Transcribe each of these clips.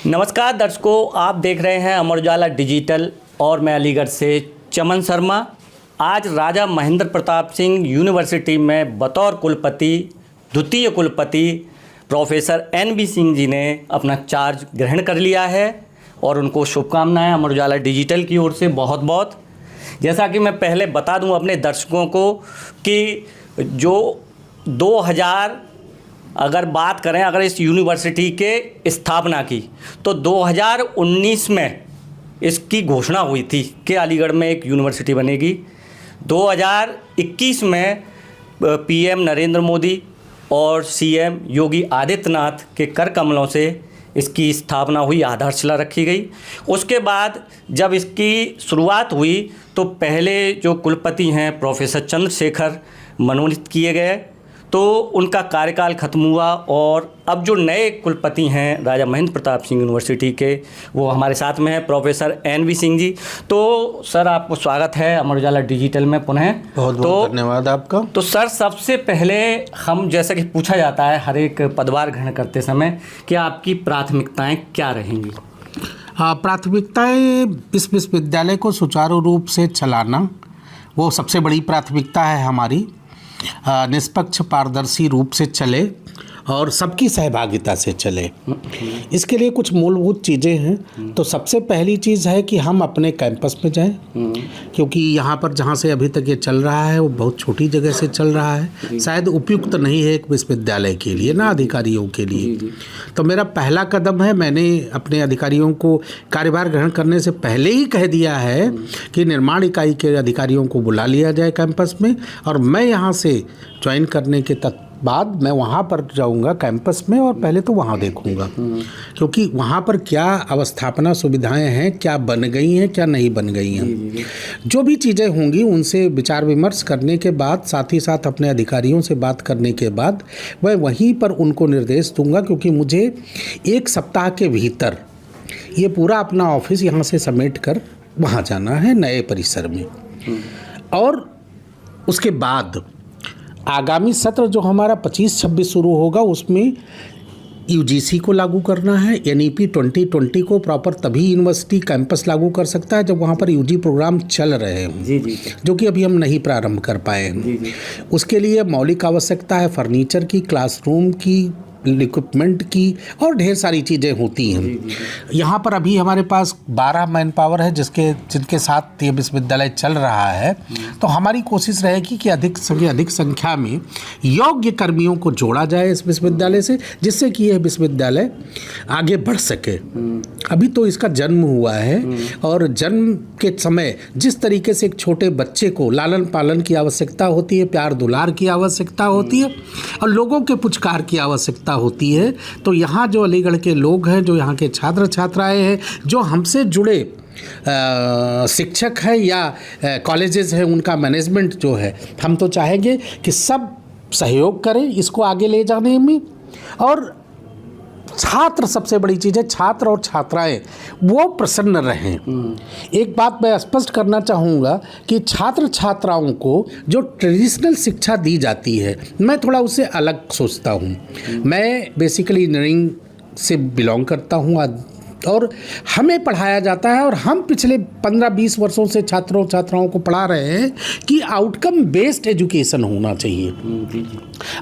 नमस्कार दर्शकों, आप देख रहे हैं अमर उजाला डिजिटल और मैं अलीगढ़ से चमन शर्मा। आज राजा महेंद्र प्रताप सिंह यूनिवर्सिटी में बतौर कुलपति, द्वितीय कुलपति प्रोफेसर NB सिंह जी ने अपना चार्ज ग्रहण कर लिया है और उनको शुभकामनाएं अमर उजाला डिजिटल की ओर से बहुत बहुत। जैसा कि मैं पहले बता दूं अपने दर्शकों को कि जो 2000 अगर बात करें अगर इस यूनिवर्सिटी के स्थापना की तो 2019 में इसकी घोषणा हुई थी कि अलीगढ़ में एक यूनिवर्सिटी बनेगी। 2021 में PM नरेंद्र मोदी और CM योगी आदित्यनाथ के कर कमलों से इसकी स्थापना हुई, आधारशिला रखी गई। उसके बाद जब इसकी शुरुआत हुई तो पहले जो कुलपति हैं प्रोफेसर चंद्रशेखर मनोनीत किए गए, तो उनका कार्यकाल खत्म हुआ और अब जो नए कुलपति हैं राजा महेंद्र प्रताप सिंह यूनिवर्सिटी के, वो हमारे साथ में हैं प्रोफेसर NB सिंह जी। तो सर, आपको स्वागत है अमर उजाला डिजिटल में पुनः। बहुत बहुत धन्यवाद आपका। तो सर, सबसे पहले हम, जैसा कि पूछा जाता है हर एक पदभार ग्रहण करते समय, कि आपकी प्राथमिकताएं क्या रहेंगी? प्राथमिकताएं इस विश्वविद्यालय को सुचारू रूप से चलाना, वो सबसे बड़ी प्राथमिकता है हमारी। निष्पक्ष पारदर्शी रूप से चले और सबकी सहभागिता से चले। इसके लिए कुछ मूलभूत चीज़ें हैं। तो सबसे पहली चीज़ है कि हम अपने कैंपस में जाएं, क्योंकि यहाँ पर जहाँ से अभी तक ये चल रहा है वो बहुत छोटी जगह से चल रहा है, शायद उपयुक्त नहीं है एक विश्वविद्यालय के लिए, ना अधिकारियों के लिए। तो मेरा पहला कदम है, मैंने अपने अधिकारियों को कार्यभार ग्रहण करने से पहले ही कह दिया है कि निर्माण इकाई के अधिकारियों को बुला लिया जाए कैंपस में, और मैं यहाँ से ज्वाइन करने के बाद मैं वहाँ पर जाऊँगा कैंपस में और पहले तो वहाँ देखूँगा, क्योंकि वहाँ पर क्या अवस्थापना सुविधाएं हैं, क्या बन गई हैं, क्या नहीं बन गई हैं। जो भी चीज़ें होंगी उनसे विचार विमर्श करने के बाद, साथ ही साथ अपने अधिकारियों से बात करने के बाद मैं वहीं पर उनको निर्देश दूँगा, क्योंकि मुझे 1 सप्ताह के भीतर ये पूरा अपना ऑफिस यहाँ से समेट कर वहाँ जाना है नए परिसर में। और उसके बाद आगामी सत्र जो हमारा 25-26 शुरू होगा, उसमें UGC को लागू करना है। NEP 2020 को प्रॉपर तभी यूनिवर्सिटी कैंपस लागू कर सकता है जब वहाँ पर UG प्रोग्राम चल रहे हों, जो कि अभी हम नहीं प्रारंभ कर पाए हैं। उसके लिए मौलिक आवश्यकता है फर्नीचर की, क्लासरूम की, इक्विपमेंट की, और ढेर सारी चीज़ें होती हैं। यहाँ पर अभी हमारे पास 12 मैन पावर है जिनके साथ ये विश्वविद्यालय चल रहा है। तो हमारी कोशिश रहेगी कि अधिक से अधिक संख्या में योग्य कर्मियों को जोड़ा जाए इस विश्वविद्यालय से, जिससे कि यह विश्वविद्यालय आगे बढ़ सके। अभी तो इसका जन्म हुआ है और जन्म के समय जिस तरीके से एक छोटे बच्चे को लालन पालन की आवश्यकता होती है, प्यार दुलार की आवश्यकता होती है और लोगों के पुचकार की आवश्यकता होती है, तो यहाँ जो अलीगढ़ के लोग हैं, जो यहाँ के छात्र छात्राएं हैं, जो हमसे जुड़े शिक्षक हैं या कॉलेजेस हैं, उनका मैनेजमेंट जो है, हम तो चाहेंगे कि सब सहयोग करें इसको आगे ले जाने में। और छात्र, सबसे बड़ी चीज़ है, छात्र और छात्राएं वो प्रसन्न रहें। एक बात मैं स्पष्ट करना चाहूँगा कि छात्र छात्राओं को जो ट्रेडिशनल शिक्षा दी जाती है, मैं थोड़ा उससे अलग सोचता हूँ। मैं बेसिकली इंजीनियरिंग से बिलोंग करता हूँ और हमें पढ़ाया जाता है, और हम पिछले 15-20 वर्षों से छात्रों छात्राओं को पढ़ा रहे हैं कि आउटकम बेस्ड एजुकेशन होना चाहिए।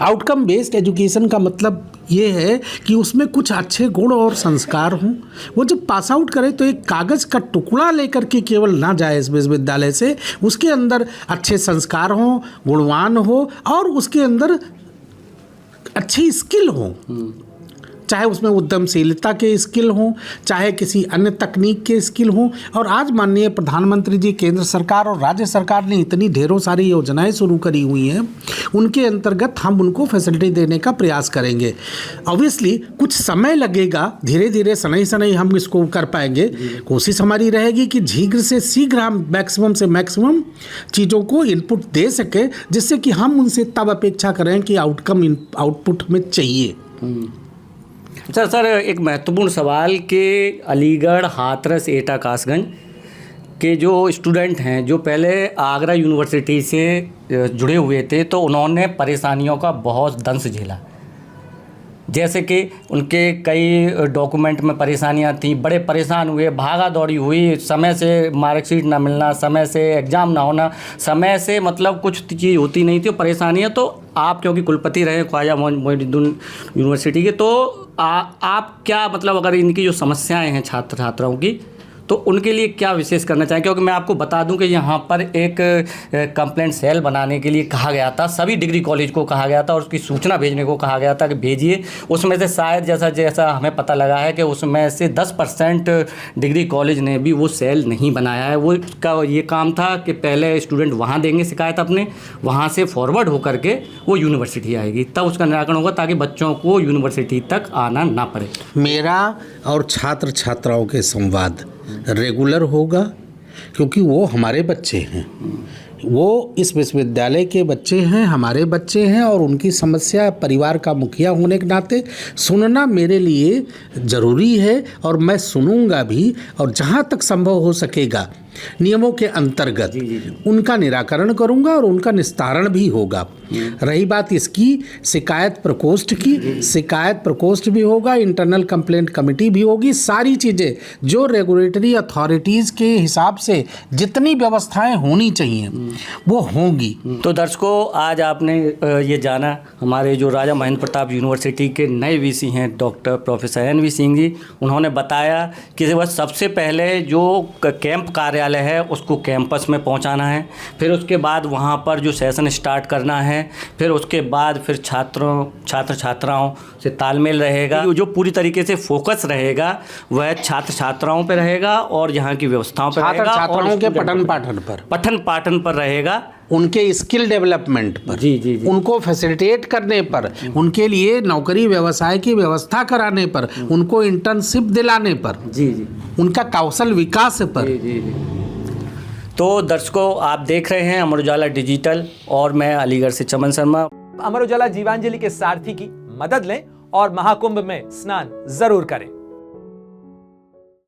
आउटकम बेस्ड एजुकेशन का मतलब ये है कि उसमें कुछ अच्छे गुण और संस्कार हों। वो जब पास आउट करे तो एक कागज़ का टुकड़ा लेकर के केवल ना जाए इस विश्वविद्यालय से, उसके अंदर अच्छे संस्कार हों, गुणवान हो, और उसके अंदर अच्छी स्किल हो, चाहे उसमें उद्यमशीलता के स्किल हों, चाहे किसी अन्य तकनीक के स्किल हों। और आज माननीय प्रधानमंत्री जी, केंद्र सरकार और राज्य सरकार ने इतनी ढेरों सारी योजनाएं शुरू करी हुई हैं, उनके अंतर्गत हम उनको फैसिलिटी देने का प्रयास करेंगे। ऑब्वियसली कुछ समय लगेगा, धीरे धीरे सनई सनई हम इसको कर पाएंगे। कोशिश हमारी रहेगी कि शीघ्र से शीघ्र हम मैक्सिमम से मैक्सिमम चीज़ों को इनपुट दे सके, जिससे कि हम उनसे तब अपेक्षा करें कि आउटपुट हमें चाहिए। सर, एक महत्वपूर्ण सवाल कि अलीगढ़, हाथरस, एटा, कासगंज के जो स्टूडेंट हैं, जो पहले आगरा यूनिवर्सिटी से जुड़े हुए थे, तो उन्होंने परेशानियों का बहुत दंश झेला। जैसे कि उनके कई डॉक्यूमेंट में परेशानियां थी, बड़े परेशान हुए, भागा दौड़ी हुई, समय से मार्कशीट ना मिलना, समय से एग्ज़ाम ना होना, समय से मतलब कुछ चीज़ होती नहीं थी, परेशानियां। तो आप क्योंकि कुलपति रहे ख्वाजा मोइनुद्दीन यूनिवर्सिटी के, तो आप क्या मतलब अगर इनकी जो समस्याएं हैं छात्र छात्राओं की, तो उनके लिए क्या विशेष करना चाहें? क्योंकि मैं आपको बता दूं कि यहाँ पर एक कंप्लेंट सेल बनाने के लिए कहा गया था, सभी डिग्री कॉलेज को कहा गया था और उसकी सूचना भेजने को कहा गया था कि भेजिए। उसमें से शायद जैसा हमें पता लगा है कि उसमें से 10% डिग्री कॉलेज ने भी वो सेल नहीं बनाया है। वो का ये काम था कि पहले स्टूडेंट वहाँ देंगे शिकायत अपने, वहाँ से फॉरवर्ड होकर के वो यूनिवर्सिटी आएगी, तब उसका निराकरण होगा, ताकि बच्चों को यूनिवर्सिटी तक आना ना पड़े। मेरा और छात्र छात्राओं के संवाद रेगुलर होगा, क्योंकि वो हमारे बच्चे हैं, वो इस विश्वविद्यालय के बच्चे हैं, हमारे बच्चे हैं, और उनकी समस्या परिवार का मुखिया होने के नाते सुनना मेरे लिए ज़रूरी है, और मैं सुनूंगा भी, और जहाँ तक संभव हो सकेगा नियमों के अंतर्गत उनका निराकरण करूंगा और उनका निस्तारण भी होगा। रही बात इसकी शिकायत प्रकोष्ठ की, शिकायत प्रकोष्ठ भी होगा, इंटरनल कंप्लेंट कमेटी भी होगी, सारी चीज़ें जो रेगुलेटरी अथॉरिटीज़ के हिसाब से जितनी व्यवस्थाएं होनी चाहिए वो होंगी। तो दर्शकों, आज आपने ये जाना हमारे जो राजा महेंद्र प्रताप यूनिवर्सिटी के नए वीसी हैं doctor professor NV Singh ji. उन्होंने बताया कि बस सबसे पहले जो कैंप कार्यालय है उसको कैंपस में पहुंचाना है, फिर उसके बाद वहां पर जो सेशन स्टार्ट करना है, फिर उसके बाद फिर छात्र छात्राओं से तालमेल रहेगा। जो पूरी तरीके से फोकस रहेगा वह छात्र छात्राओं पर रहेगा और यहाँ की व्यवस्थाओं पर रहेगा, छात्राओं के पठन पाठन पर रहेगा, उनके स्किल डेवलपमेंट पर, जी, उनको फैसिलिटेट करने पर, उनके लिए नौकरी व्यवसाय की व्यवस्था कराने पर, उनको इंटर्नशिप दिलाने पर, जी, उनका कौशल विकास पर। जी। तो दर्शकों, आप देख रहे हैं अमर उजाला डिजिटल और मैं अलीगढ़ से चमन शर्मा। अमर उजाला जीवांजलि के सारथी की मदद लें और महाकुंभ में स्नान जरूर करें।